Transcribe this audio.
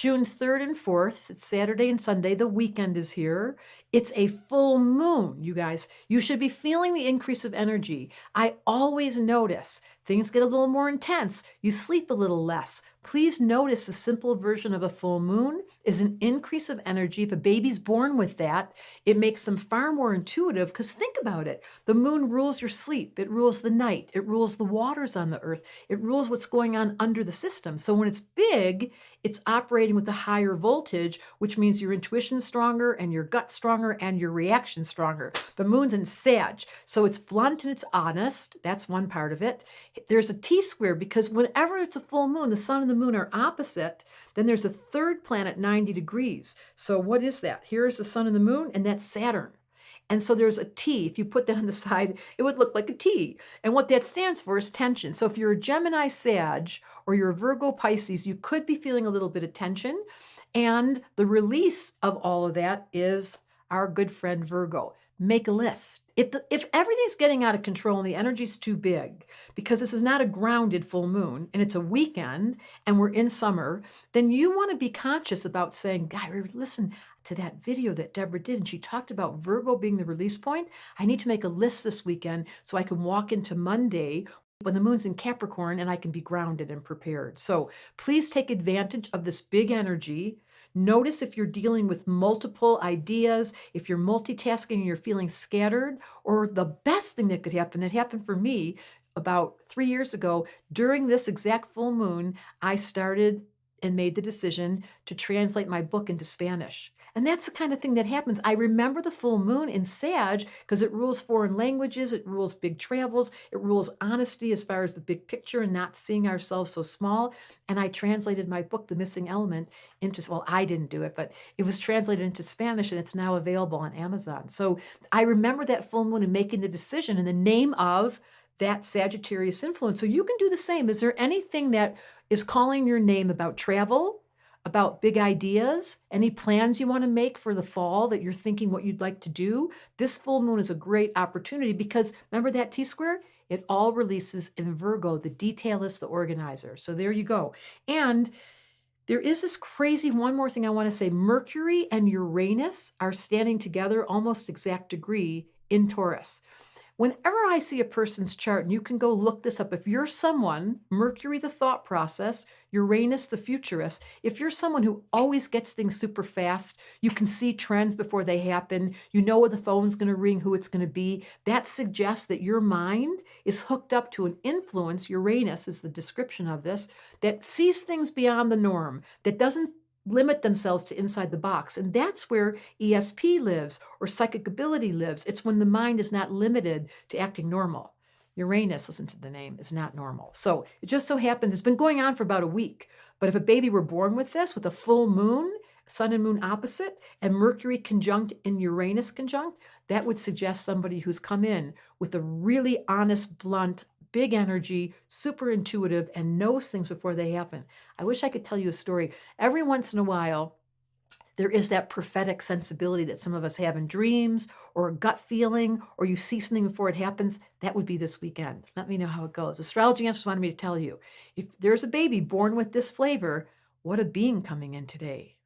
June 3rd and 4th, it's Saturday and Sunday, the weekend is here. It's a full moon, you guys. You should be feeling the increase of energy. I always notice things get a little more intense. You sleep a little less. Please notice the simple version of a full moon is an increase of energy. If a baby's born with that, it makes them far more intuitive because think about it. The moon rules your sleep. It rules the night. It rules the waters on the earth. It rules what's going on under the system. So when it's big, it's operating with a higher voltage, which means your intuition's stronger and your gut stronger and your reaction stronger. The moon's in Sag, so it's blunt and it's honest. That's one part of it. There's a T-square because whenever it's a full moon, the sun and the moon are opposite, then there's a third planet 90 degrees. So what is that? Here's the sun and the moon, and that's Saturn. And so there's a T. If you put that on the side, it would look like a T. And what that stands for is tension. So if you're a Gemini Sag or you're a Virgo Pisces, you could be feeling a little bit of tension. And the release of all of that is our good friend Virgo. Make a list. If everything's getting out of control and the energy's too big, because this is not a grounded full moon and it's a weekend and we're in summer, then you want to be conscious about saying, God, listen to that video that Deborah did, and she talked about Virgo being the release point. I need to make a list this weekend so I can walk into Monday when the moon's in Capricorn and I can be grounded and prepared. So please take advantage of this big energy. Notice if you're dealing with multiple ideas, if you're multitasking and you're feeling scattered, or the best thing that could happen, it happened for me about 3 years ago. During this exact full moon, I started and made the decision to translate my book into Spanish. And that's the kind of thing that happens. I remember the full moon in Sag because it rules foreign languages, it rules big travels, it rules honesty as far as the big picture and not seeing ourselves so small. And I translated my book, The Missing Element, into, well, I didn't do it, but it was translated into Spanish and it's now available on Amazon. So I remember that full moon and making the decision in the name of that Sagittarius influence. So you can do the same. Is there anything that is calling your name about travel, about big ideas, any plans you want to make for the fall that you're thinking what you'd like to do? This full moon is a great opportunity because remember that T-square? It all releases in Virgo, the detailist, the organizer. So there you go. And there is this crazy one more thing I want to say. Mercury and Uranus are standing together almost exact degree in Taurus. Whenever I see a person's chart, and you can go look this up, if you're someone, Mercury the thought process, Uranus the futurist, if you're someone who always gets things super fast, you can see trends before they happen, you know when the phone's going to ring, who it's going to be, that suggests that your mind is hooked up to an influence, Uranus is the description of this, that sees things beyond the norm, that doesn't limit themselves to inside the box. And that's where ESP lives or psychic ability lives. It's when the mind is not limited to acting normal. Uranus, listen to the name, is not normal. So it just so happens, it's been going on for about a week. But if a baby were born with this, with a full moon, sun and moon opposite, and Mercury conjunct and Uranus conjunct, that would suggest somebody who's come in with a really honest, blunt, big energy, super intuitive, and knows things before they happen. I wish I could tell you a story. Every once in a while, there is that prophetic sensibility that some of us have in dreams or a gut feeling, or you see something before it happens. That would be this weekend. Let me know how it goes. Astrology Answers wanted me to tell you, if there's a baby born with this flavor, what a being coming in today.